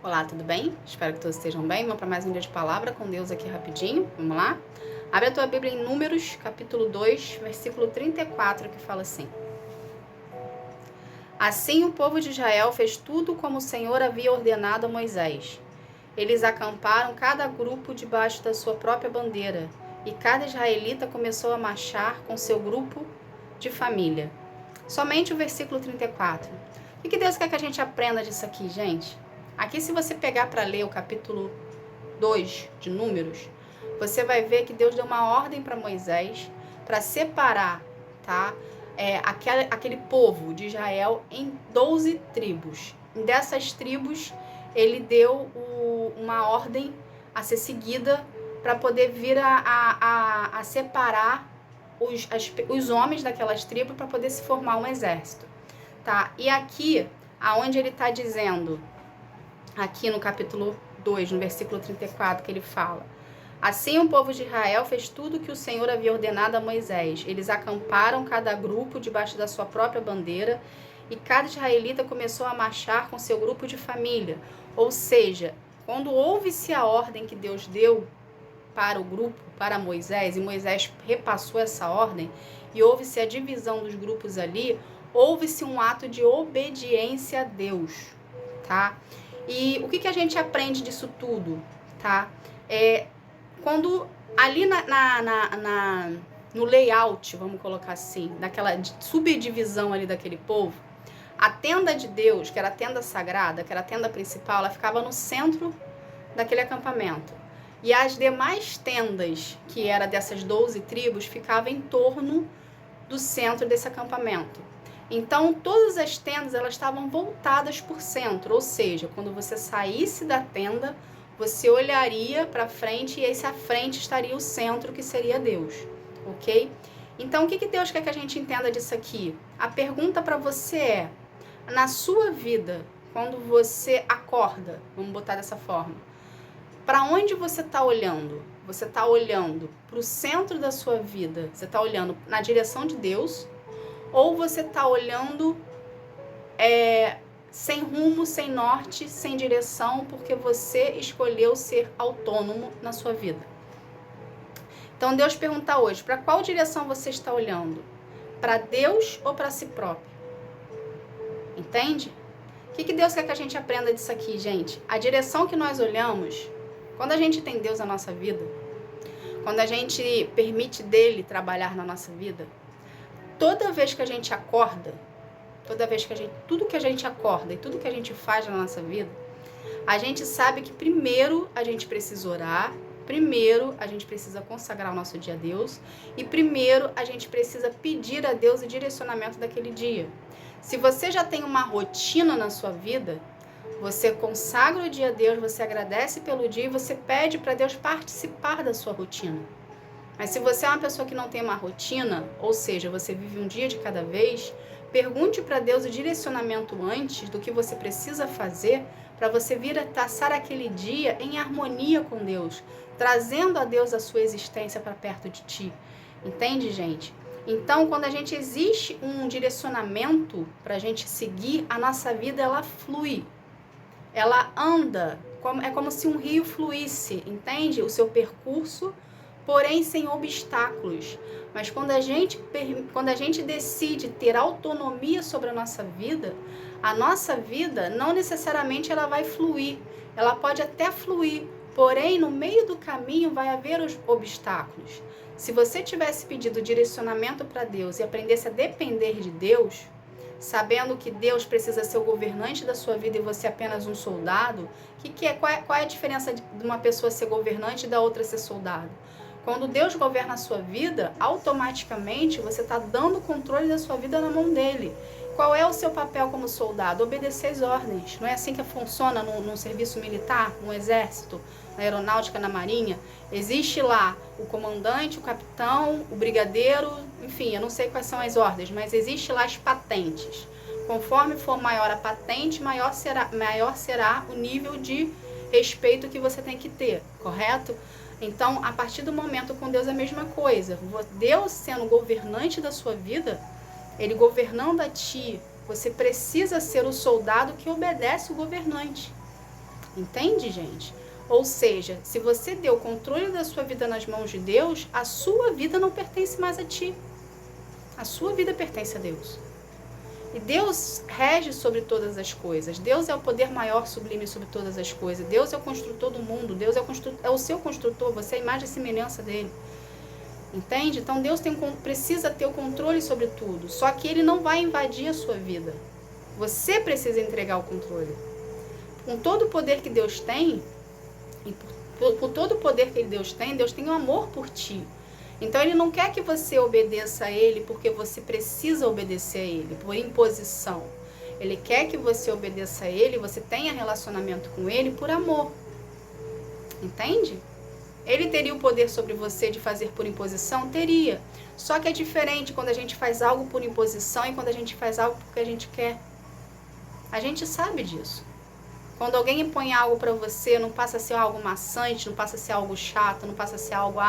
Olá, tudo bem? Espero que todos estejam bem. Vamos para mais um dia de palavra com Deus aqui rapidinho. Vamos lá? Abre a tua Bíblia em Números, capítulo 2, versículo 34, que fala assim: Assim o povo de Israel fez tudo como o Senhor havia ordenado a Moisés. Eles acamparam cada grupo debaixo da sua própria bandeira, e cada israelita começou a marchar com seu grupo de família. Somente o versículo 34. O que Deus quer que a gente aprenda disso aqui, gente? Aqui, se você pegar para ler o capítulo 2 de Números, você vai ver que Deus deu uma ordem para Moisés para separar, tá? Aquele povo de Israel em 12 tribos. E dessas tribos, ele deu uma ordem a ser seguida para poder vir a separar os homens daquelas tribos para poder se formar um exército, tá? E aqui, aonde ele está dizendo, aqui no capítulo 2, no versículo 34, que ele fala: Assim o povo de Israel fez tudo o que o Senhor havia ordenado a Moisés. Eles acamparam cada grupo debaixo da sua própria bandeira, e cada israelita começou a marchar com seu grupo de família. Ou seja, quando houve-se a ordem que Deus deu para o grupo, para Moisés, e Moisés repassou essa ordem, e houve-se a divisão dos grupos ali, houve-se um ato de obediência a Deus, tá? E o que a gente aprende disso tudo, tá? Quando ali no layout, vamos colocar assim, naquela subdivisão ali daquele povo, a tenda de Deus, que era a tenda sagrada, que era a tenda principal, ela ficava no centro daquele acampamento. E as demais tendas, que era dessas 12 tribos, ficavam em torno do centro desse acampamento. Então, todas as tendas, elas estavam voltadas por centro, ou seja, quando você saísse da tenda, você olharia para frente e esse à frente estaria o centro, que seria Deus, ok? Então, o que Deus quer que a gente entenda disso aqui? A pergunta para você é, na sua vida, quando você acorda, vamos botar dessa forma, para onde você está olhando? Você está olhando para o centro da sua vida, você está olhando na direção de Deus, ou você está olhando sem rumo, sem norte, sem direção, porque você escolheu ser autônomo na sua vida? Então Deus pergunta hoje, para qual direção você está olhando? Para Deus ou para si próprio? Entende? O que Deus quer que a gente aprenda disso aqui, gente? A direção que nós olhamos, quando a gente tem Deus na nossa vida, quando a gente permite dele trabalhar na nossa vida, toda vez que a gente acorda, tudo que a gente acorda e tudo que a gente faz na nossa vida, a gente sabe que primeiro a gente precisa orar, primeiro a gente precisa consagrar o nosso dia a Deus e primeiro a gente precisa pedir a Deus o direcionamento daquele dia. Se você já tem uma rotina na sua vida, você consagra o dia a Deus, você agradece pelo dia e você pede para Deus participar da sua rotina. Mas se você é uma pessoa que não tem uma rotina, ou seja, você vive um dia de cada vez, pergunte para Deus o direcionamento antes do que você precisa fazer para você vir a passar aquele dia em harmonia com Deus, trazendo a Deus a sua existência para perto de ti. Entende, gente? Então, quando a gente existe um direcionamento para a gente seguir, a nossa vida ela flui. Ela anda, é como se um rio fluísse, entende? O seu percurso, porém sem obstáculos. Mas quando a gente decide ter autonomia sobre a nossa vida não necessariamente ela vai fluir. Ela pode até fluir, porém no meio do caminho vai haver os obstáculos. Se você tivesse pedido direcionamento para Deus e aprendesse a depender de Deus, sabendo que Deus precisa ser o governante da sua vida e você é apenas um soldado, qual é a diferença de uma pessoa ser governante e da outra ser soldado? Quando Deus governa a sua vida, automaticamente você está dando o controle da sua vida na mão dele. Qual é o seu papel como soldado? Obedecer as ordens. Não é assim que funciona no serviço militar, no exército, na aeronáutica, na marinha? Existe lá o comandante, o capitão, o brigadeiro, enfim, eu não sei quais são as ordens, mas existe lá as patentes. Conforme for maior a patente, maior será o nível de respeito que você tem que ter, correto? Então, a partir do momento com Deus é a mesma coisa. Deus sendo o governante da sua vida, ele governando a ti, você precisa ser o soldado que obedece o governante. Entende, gente? Ou seja, se você deu o controle da sua vida nas mãos de Deus, a sua vida não pertence mais a ti. A sua vida pertence a Deus. E Deus rege sobre todas as coisas. Deus é o poder maior, sublime sobre todas as coisas. Deus é o construtor do mundo. Deus é o seu construtor. Você é a imagem e semelhança dele. Entende? Então Deus precisa ter o controle sobre tudo. Só que ele não vai invadir a sua vida. Você precisa entregar o controle. Com todo o poder que Deus tem, e por todo o poder que Deus tem um amor por ti. Então ele não quer que você obedeça a ele porque você precisa obedecer a ele, por imposição. Ele quer que você obedeça a ele, você tenha relacionamento com ele por amor. Entende? Ele teria o poder sobre você de fazer por imposição? Teria. Só que é diferente quando a gente faz algo por imposição e quando a gente faz algo porque a gente quer. A gente sabe disso. Quando alguém impõe algo para você, não passa a ser algo maçante, não passa a ser algo chato, não passa a ser algo,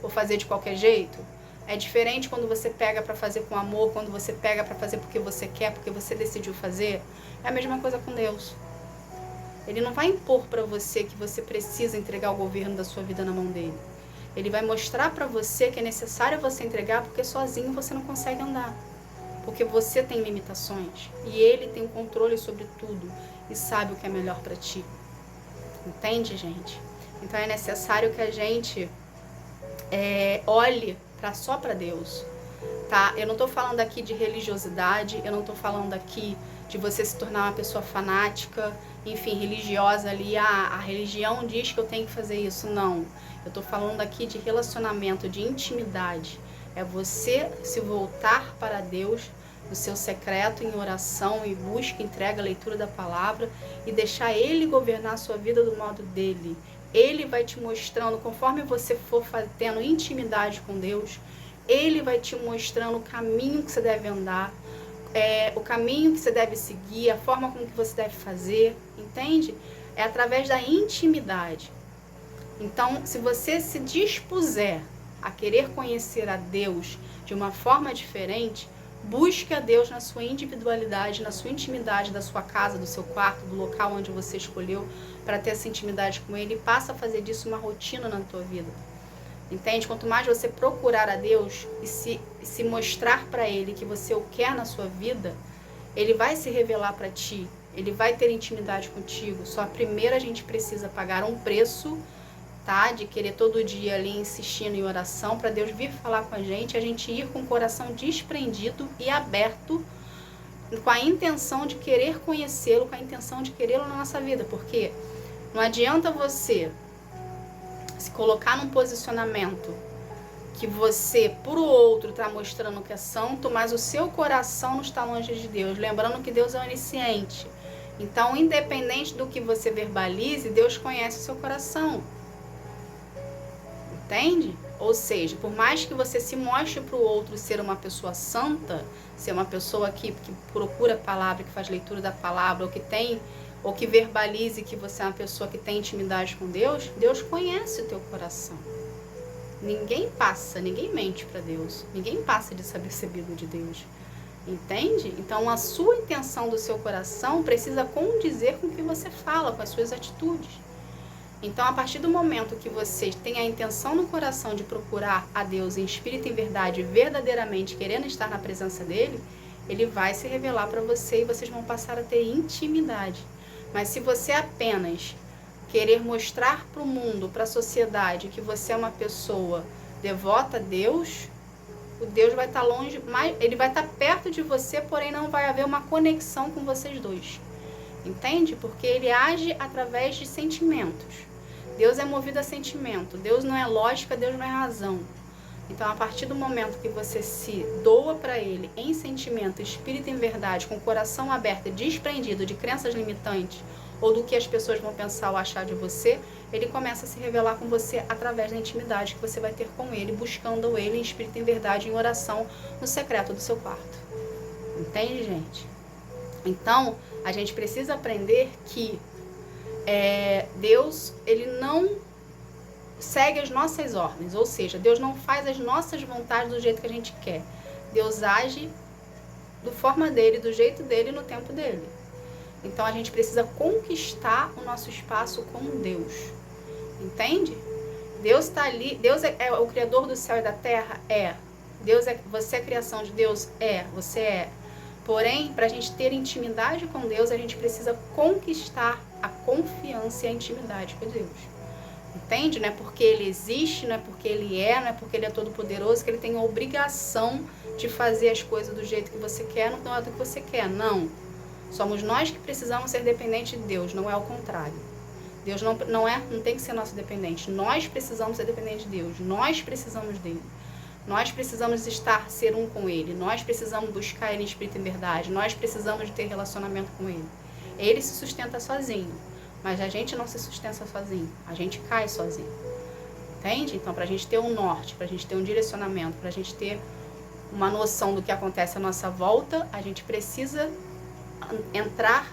vou fazer de qualquer jeito. É diferente quando você pega para fazer com amor, quando você pega para fazer porque você quer, porque você decidiu fazer. É a mesma coisa com Deus. Ele não vai impor para você que você precisa entregar o governo da sua vida na mão dele. Ele vai mostrar para você que é necessário você entregar porque sozinho você não consegue andar. Porque você tem limitações e ele tem o controle sobre tudo e sabe o que é melhor para ti. Entende, gente? Então é necessário que a gente olhe só para Deus, tá? Eu não tô falando aqui de religiosidade, eu não tô falando aqui de você se tornar uma pessoa fanática, enfim, religiosa ali, a religião diz que eu tenho que fazer isso. Não, eu tô falando aqui de relacionamento, de intimidade. É você se voltar para Deus no seu secreto, em oração, e busca, entrega a leitura da palavra e deixar ele governar a sua vida do modo dele. Ele vai te mostrando, conforme você for tendo intimidade com Deus, ele vai te mostrando o caminho que você deve andar, o caminho que você deve seguir, a forma como que você deve fazer, entende? É através da intimidade. Então, se você se dispuser a querer conhecer a Deus de uma forma diferente, busque a Deus na sua individualidade, na sua intimidade da sua casa, do seu quarto, do local onde você escolheu para ter essa intimidade com ele, e passa a fazer disso uma rotina na tua vida. Entende? Quanto mais você procurar a Deus e se mostrar para ele que você o quer na sua vida, ele vai se revelar para ti, ele vai ter intimidade contigo. Só primeiro a gente precisa pagar um preço, tá? De querer todo dia ali insistindo em oração para Deus vir falar com a gente ir com o coração desprendido e aberto, com a intenção de querer conhecê-lo, com a intenção de querê-lo na nossa vida, porque não adianta você se colocar num posicionamento que você, pro outro, está mostrando que é santo, mas o seu coração não está longe de Deus. Lembrando que Deus é onisciente. Então, independente do que você verbalize, Deus conhece o seu coração. Entende? Ou seja, por mais que você se mostre para o outro ser uma pessoa santa, ser uma pessoa que procura a palavra, que faz leitura da palavra, ou que verbalize que você é uma pessoa que tem intimidade com Deus, Deus conhece o teu coração. Ninguém mente para Deus. Ninguém passa de ser recebido de Deus. Entende? Então a sua intenção do seu coração precisa condizer com o que você fala, com as suas atitudes. Então, a partir do momento que você tem a intenção no coração de procurar a Deus em espírito e em verdade, verdadeiramente querendo estar na presença dele, ele vai se revelar para você e vocês vão passar a ter intimidade. Mas se você apenas querer mostrar para o mundo, para a sociedade, que você é uma pessoa devota a Deus, o Deus vai estar longe, ele vai estar perto de você, porém não vai haver uma conexão com vocês dois. Entende? Porque ele age através de sentimentos. Deus é movido a sentimento. Deus não é lógica, Deus não é razão. Então, a partir do momento que você se doa para ele em sentimento, espírito em verdade, com o coração aberto e desprendido de crenças limitantes ou do que as pessoas vão pensar ou achar de você, ele começa a se revelar com você através da intimidade que você vai ter com ele, buscando ele em espírito em verdade, em oração, no secreto do seu quarto. Entende, gente? Então, a gente precisa aprender que Deus, ele não segue as nossas ordens, ou seja, Deus não faz as nossas vontades do jeito que a gente quer. Deus age da forma dele, do jeito dele, no tempo dele. Então a gente precisa conquistar o nosso espaço com Deus. Entende? Deus está ali. Deus é o Criador do céu e da terra? É. Você é a criação de Deus? É. Você é. Porém, para a gente ter intimidade com Deus, a gente precisa conquistar a confiança e a intimidade com Deus. Entende? Não é porque Ele existe, não é porque Ele é, não é porque Ele é todo poderoso, que Ele tem a obrigação de fazer as coisas do jeito que você quer, não é do que você quer. Não. Somos nós que precisamos ser dependentes de Deus, não é o contrário. Deus não tem que ser nosso dependente. Nós precisamos ser dependentes de Deus. Nós precisamos dele. Nós precisamos ser um com ele. Nós precisamos buscar ele em espírito e verdade. Nós precisamos de ter relacionamento com ele. Ele se sustenta sozinho, mas a gente não se sustenta sozinho. A gente cai sozinho. Entende? Então, para a gente ter um norte, para a gente ter um direcionamento, para a gente ter uma noção do que acontece à nossa volta, a gente precisa entrar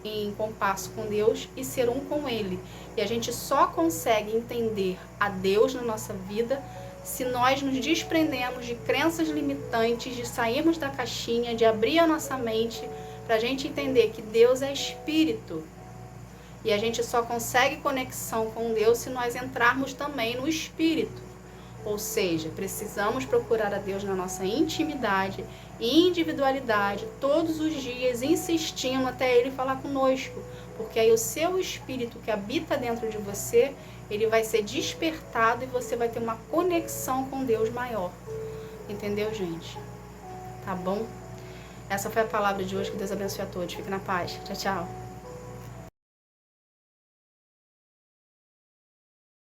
em compasso com Deus e ser um com Ele. E a gente só consegue entender a Deus na nossa vida se nós nos desprendemos de crenças limitantes, de sairmos da caixinha, de abrir a nossa mente para a gente entender que Deus é Espírito. E a gente só consegue conexão com Deus se nós entrarmos também no Espírito. Ou seja, precisamos procurar a Deus na nossa intimidade e individualidade todos os dias, insistindo até Ele falar conosco. Porque aí o seu espírito que habita dentro de você, ele vai ser despertado e você vai ter uma conexão com Deus maior. Entendeu, gente? Tá bom? Essa foi a palavra de hoje. Que Deus abençoe a todos. Fique na paz. Tchau, tchau.